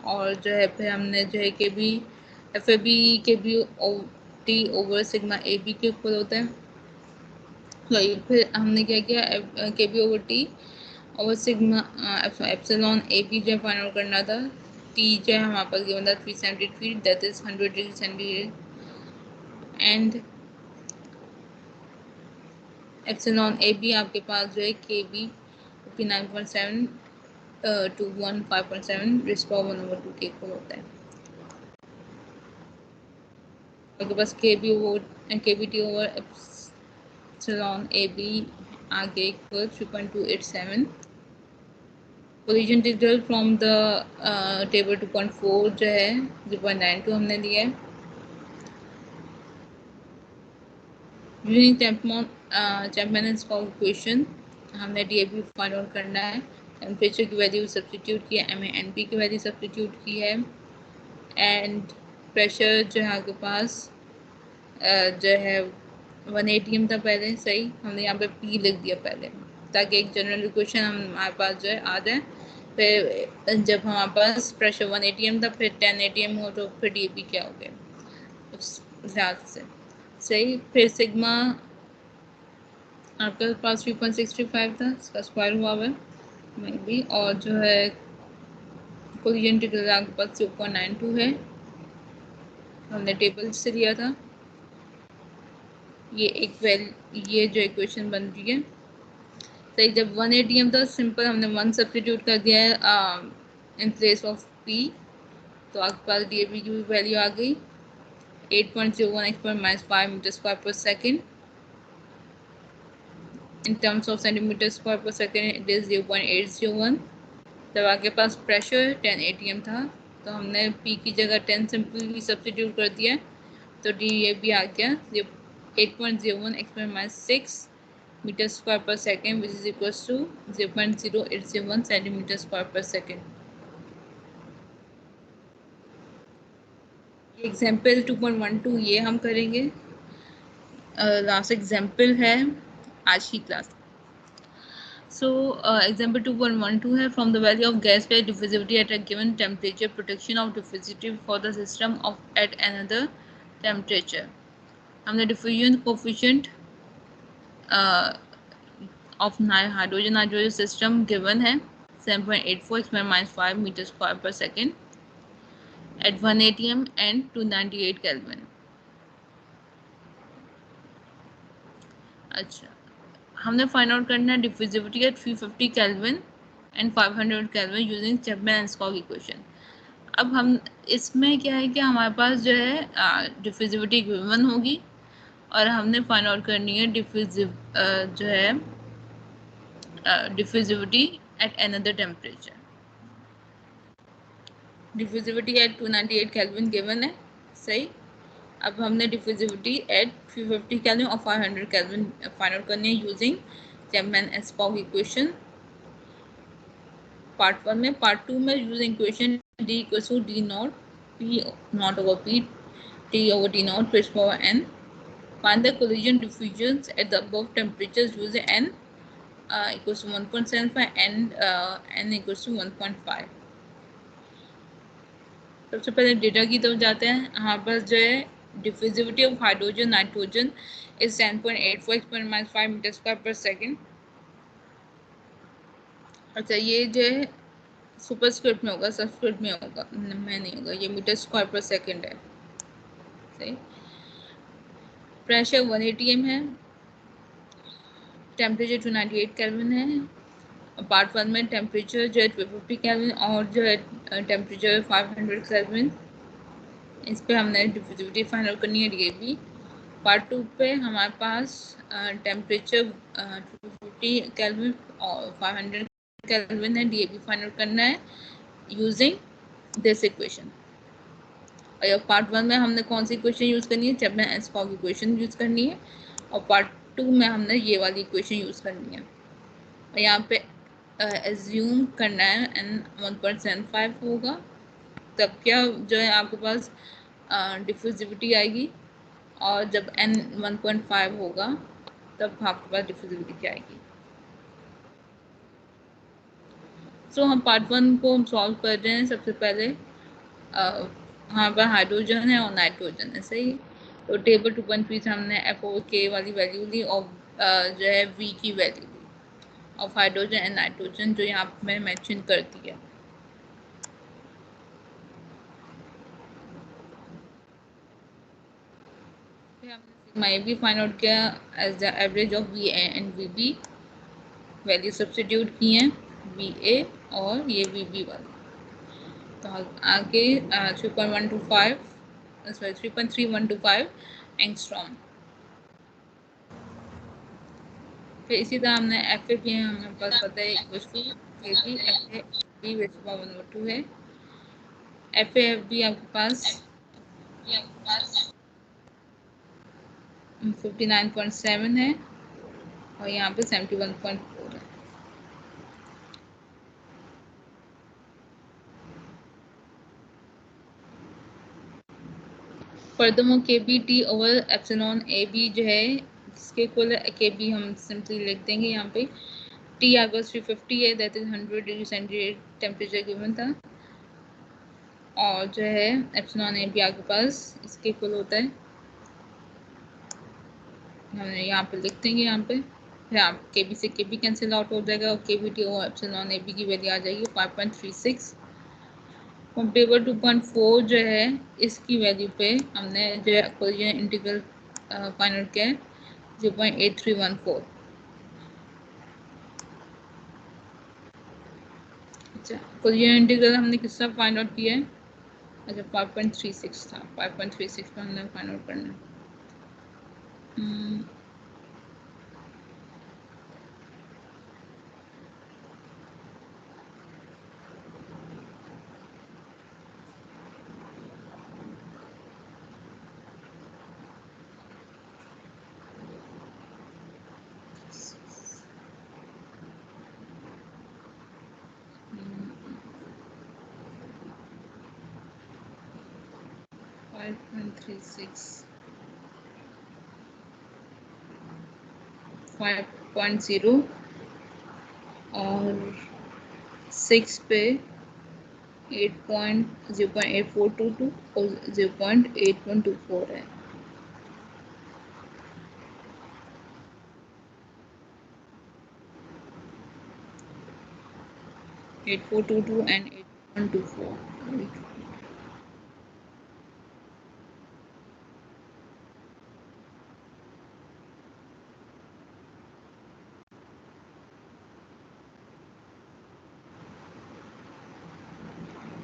और जो है फिर हमने जो है K B F A B K B T over sigma A B के इक्वल होता है। तो फिर हमने क्या किया, के बी ओवर टी और सिग्मा एप्सिलॉन ए बी जो फाइंड आउट करना था। टी जो है हमारे पास गिवन था 373, that is 100 degree centigrade, and epsilon A B आपके पास जो है K B 59.7 to 15.7 raise to power 1/2 K equal होता है। आपके पास K B T over epsilon A B आगे equal 3.287। Position integral from the table 2.4 जो है 0.92 हमने लिया है। यूजिंग चैपमैन एंड स्कॉल इक्वेशन हमने डीएबी फाइंड आउट करना है। टेम्परेचर की वैल्यू सब्स्टिट्यूट की है, एमएनपी की वैल्यू सब्स्टिट्यूट की है, एंड प्रेशर जो है आपके पास जो है 1 atm था पहले, सही हमने यहाँ पे पी लिख दिया पहले ताकि एक जनरल इक्वेशन हमारे पास जो है आ जाए। फिर जब हमारे पास प्रेशर 1 atm था फिर 10 atm हो तो फिर डीएबी क्या हो गया उस हिसाब से, सही। फिर सिग्मा आपके पास 3.635 था, इसका स्क्वायर हुआ है में भी, और जो है कोलिजन इंटीग्रल आपके पास 0.92 है, हमने टेबल से लिया था। ये जो इक्वेशन बन रही है, सही। जब 1 atm था सिंपल हमने 1 सब्स्टिट्यूट कर दिया है इन प्लेस ऑफ पी, तो आपके पास डीएबी की वैल्यू आ गई 8.01 x - 5 metre square per second. In terms of centimeter square per second it is 0.801। जब आपके पास प्रेशर 10 atm था तो हमने P की जगह 10 सिंपली सब्स्टिट्यूट कर दिया, तो DAB आ गया 8.01 x - 6 metre square per second which is equal to 0.0801 centimetre square per second. Example 2.12 ये हम करेंगे, लास्ट एग्जाम्पल है आज की क्लास। So example 2.12 है from the value of gas phase diffusivity at a given temperature, protection of diffusivity for the system of at another temperature। हमने diffusion coefficient of hydrogen system given है 7.84 x - 5 meter square per second at 1 atm and 298 Kelvin। अच्छा, हमने find out करना है diffusivity at 350 kelvin and 500 kelvin using Chapman and Enskog equation. अब हम इसमें क्या है कि हमारे पास जो है डिफ्यूजिविटी गिवन होगी और हमने फाइंड आउट करनी है जो है diffusivity at another temperature. Diffusivity at 298 kelvin given है, सही। अब हमने डिफ्यूजिविटी एट 350 केल्विन और 500 केल्विन फाइंड आउट करनी है यूजिंग चैपमैन-एस्कॉग इक्वेशन पार्ट 1 में। पार्ट 2 में using equation D equals to D naught P naught over P T over T naught to its power n. Find the collision diffusions at the above temperatures using n equals to 1.75 and n equals to 1.5. सबसे पहले data की तरफ जाते हैं। यहाँ पर जो है diffusivity of hydrogen nitrogen is 10.84 × 5 metre square per second. अच्छा, ये जो है सुपरस्क्रिप्ट में होगा, सबस्क्रिप्ट में होगा, में नहीं होगा, ये मीटर स्क्वायर पर सेकेंड है, सही। प्रेशर 180 m है, टेम्परेचर 298 केल्विन है। पार्ट 1 में टेम्परेचर जो है 250 केल्विन और जो है टेम्परेचर 500 केल्विन। इस पे हमने डिफ्यूजिविटी फाइंड आउट करनी है DAB। पार्ट 2 पे हमारे पास टेम्परेचर 250 केल्विन और 500 केल्विन है, DAB फाइंड आउट करना है यूजिंग दिस इक्वेशन। और पार्ट 1 में हमने कौन सी इक्वेशन यूज करनी है, चैपमैन-एस्कॉग इक्वेशन यूज करनी है, और पार्ट 2 में हमने ये वाली इक्वेशन यूज करनी है। और यहाँ पे एज्यूम करना है n 1.75 होगा, तब क्या जो है आपके पास डिफ्यूजिविटी आएगी, और जब n 1.5 होगा तब आपके पास डिफ्यूजिविटी क्या आएगी। सो हम पार्ट 1 को हम सॉल्व कर रहे हैं। सबसे पहले यहाँ पर हाइड्रोजन है और नाइट्रोजन है, सही। तो टेबल 2.3 से हमने F/K वाली वैल्यू ली और जो है V की वैल्यू ली ऑफ हाइड्रोजन एंड नाइट्रोजन, जो यहाँ पे मैंने मेंशन कर दिया। फिर हमने सिग्मा ए भी फाइंड आउट किया as the average of VA and VB, value substitute की हैं VA और ये VB वाली। तो आगे 3.3125 एंगस्ट्रॉम। फिर इसी तरह हमने FA भी हमें पास पता है equals to KB FA raise to power 1/2 है। FAF भी आपके पास 59.7 है और यहाँ पे 71.4 है। Furthermore KB T over epsilon AB जो है, जिसके इक्वल KB हम सिंपली लिख देंगे यहाँ पे। T आपका 350 है, that is 100 degree centigrade temperature given था, और जो है एप्सिलॉन AB आपके पास इसके इक्वल होता है, हमने यहाँ पे लिख देंगे यहाँ पे। फिर आप KB से KB कैंसिल आउट हो जाएगा और KB T over epsilon AB की वैल्यू आ जाएगी 5.36। टेबल 2.4 जो है इसकी वैल्यू पे हमने जो है कोलिजन इंटीग्रल फाइंड आउट किया है 0.8314। अच्छा, कोलिजन इंटीग्रल हमने किस तरह फाइंड आउट किया है, अच्छा 5.36 था, 5.36 पे हमने फाइंड आउट करना है। .36 5.0 और 6 पे 0.8422 और 0.8124 है। and 8124।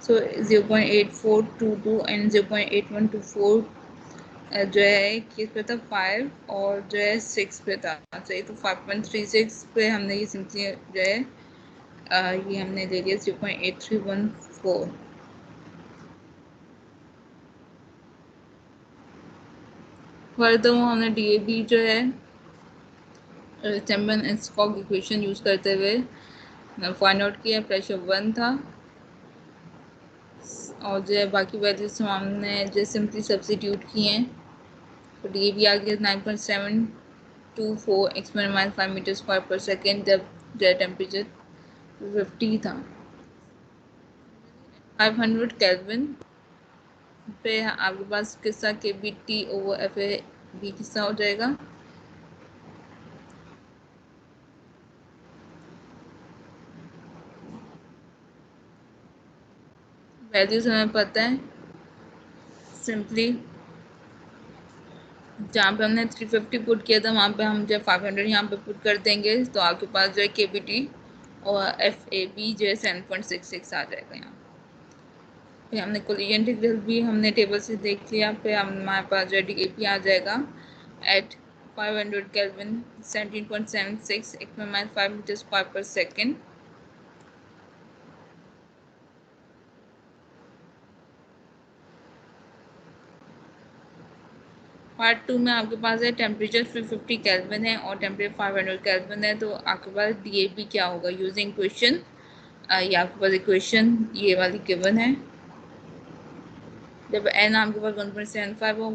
So 0.8422 and 0.8124 जो है किस पे था 5 और जो है 6 पे था, सही। तो 5.36 पे हमने ये सिंपली जो है ये हमने ले लिया 0.8314। फर्दर हमने DAB जो है chambers and Enskog equation use करते हुए फाइंड आउट किया। प्रेशर 1 था और जो है बाकी वैल्यूज हमने जो सिंपली सब्स्टिट्यूट किए हैं। तो DAB आ गया 9.724 experiment 5 metre square per second जब जो टेम्परेचर 50 था। 500 केल्विन पे आपके पास किस्सा KBT/FAB किस्सा हो जाएगा। वैल्यूज हमें पता है, सिंपली जहाँ पे हमने 350 पुट किया था वहाँ पे हम जो 500 यहाँ पे पुट कर देंगे तो आपके पास जो है KBT और FAB जो है 7.66 आ जाएगा। यहाँ फिर हमने कोलिजन इंटीग्रल भी हमने टेबल से देख लिया। फिर हमारे पास जो है DAP आ जाएगा at 500 kelvin 17.76 experiment 5 metre square per second. Part 2 में आपके पास है टेम्परेचर 350 केल्विन है और टेम्परेचर 500 केल्विन है। तो आपके पास DAP क्या होगा यूजिंग इक्वेशन, ये आपके पास इक्वेशन ये वाली गिवन है। जब n आपके पास 1.75 हो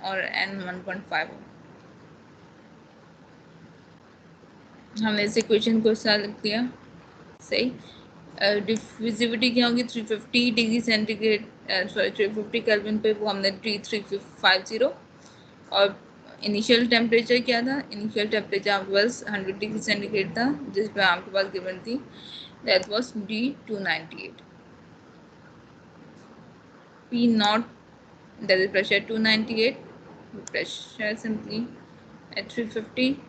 और n 1.5 हो, हमने इस इक्वेशन को इस तरह लिख दिया। सही। डिफ्यूजिविटी क्या होगी 350 डिग्री सेंटीग्रेड, सॉरी 350 केल्विन पे वो हमने 350 और इनिशियल टेम्परेचर क्या था, इनिशियल टेम्परेचर आपके पास 100 डिग्री सेंटीग्रेड था जिस पर आपके पास गिवन थी that was D298। P not that is pressure 298, pressure simply at 350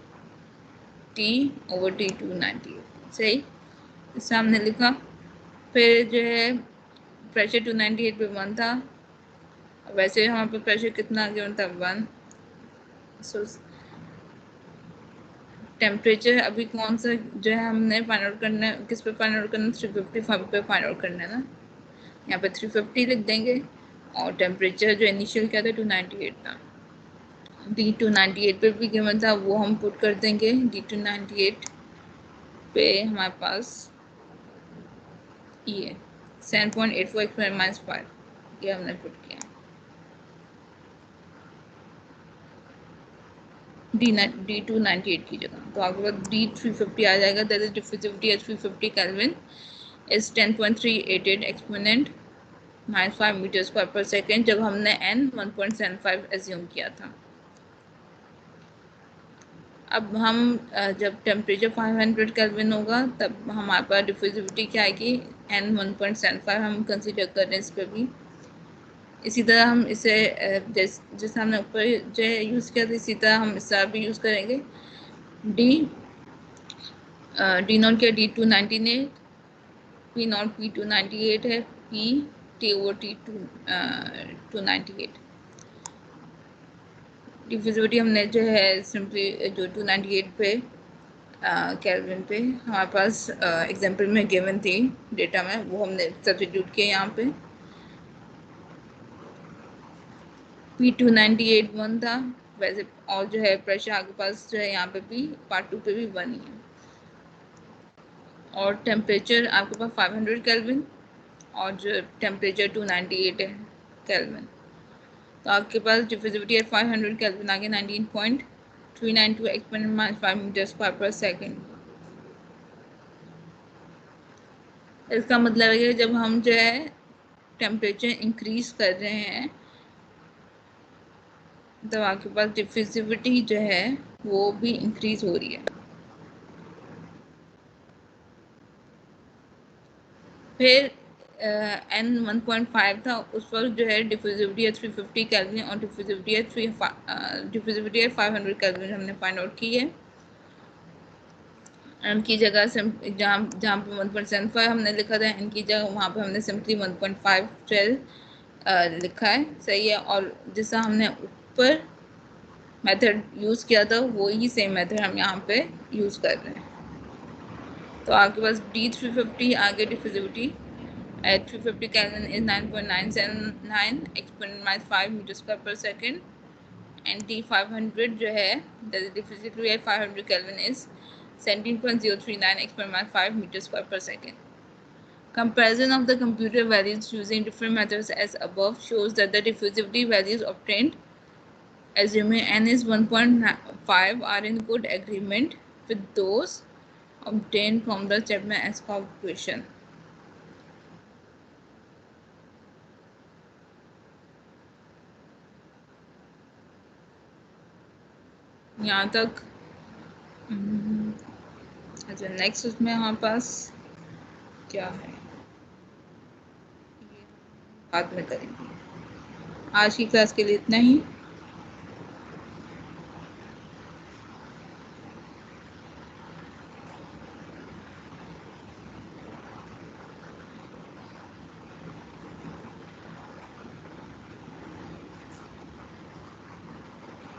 T over T298। सही, इससे हमने लिखा। फिर जो है प्रेशर 298 पे 1 था, वैसे यहाँ पे प्रेशर कितना गिवन था 1। सो टेम्परेचर अभी कौन सा जो है हमने फाइंड आउट करना है, किस पे फाइंड आउट करना है 355 पे फाइंड आउट करना है ना। यहाँ पे 350 लिख देंगे और टेम्परेचर जो इनिशियल क्या था 298 था। D298 पे भी गिवन था वो हम पुट कर देंगे। D298 पे हमारे पास ये 7.84 एक्सपेरिमेंट 5 ये हमने पुट किया। D298 की जगह तो आपके पास D350 आ जाएगा। That is diffusivity at 350 kelvin is 10.388 exponent -5 metre square per second जब हमने n 1.75 एज्यूम किया था। अब हम जब टेम्परेचर 500 केल्विन होगा तब हमारे पास डिफ्यूजिविटी क्या आएगी n 1.75 हम कंसीडर कर रहे हैं इस पर भी। इसी तरह हम इसे जैसे हमने ऊपर जो यूज़ किया था इसी तरह हम इस तरह भी यूज़ करेंगे। D नॉट क्या D298, P नॉट P298 है, P T over T298। Diffusivity हमने जो है सिंपली जो 298 पे केल्विन पे हमारे पास एग्जांपल में गिवन थी डेटा में वो हमने सब्स्टिट्यूट किया यहाँ पे। P298 1 था वैसे और जो है प्रेशर आपके पास जो है यहाँ पे भी पार्ट 2 पे भी 1 ही है और टेम्परेचर आपके पास 500 केल्विन और जो टेम्परेचर 298 है केल्विन। तो आपके पास डिफ्यूजिविटी है 500 केल्विन आ गया 19.392 exponent -5 metre square per second. इसका मतलब है कि जब हम जो है टेम्परेचर इंक्रीज कर रहे हैं तो आपके पास डिफ्यूजिविटी जो है वो भी इंक्रीज हो रही है। फिर n 1.5 था उस वक्त जो है डिफ्यूजिविटी है 350 केल्विन और डिफ्यूजिविटी है 500 केल्विन हमने फाइंड आउट की है। n की जगह जहाँ पे 1.75 हमने लिखा था n की जगह वहाँ पे हमने सिंपली 1.512 लिखा है। सही है। और जैसा हमने ऊपर मेथड यूज़ किया था वही सेम मेथड हम यहाँ पे यूज़ कर रहे हैं। तो आपके पास D350 आगे diffusivity at 350 Kelvin is 9.979 exponent -5 meter square per second and T500 जो है diffusivity at 500 kelvin is 17.039 x/5 m/s. Comparison of the computer values using different methods as above shows that the diffusivity values obtained, assuming n is 1.5, are in good agreement with those obtained from the Chapman-Askov equation. यहाँ तक अच्छा, next उसमें हमारे पास क्या है, ये बाद में करेंगे. आज की क्लास के लिए इतना ही.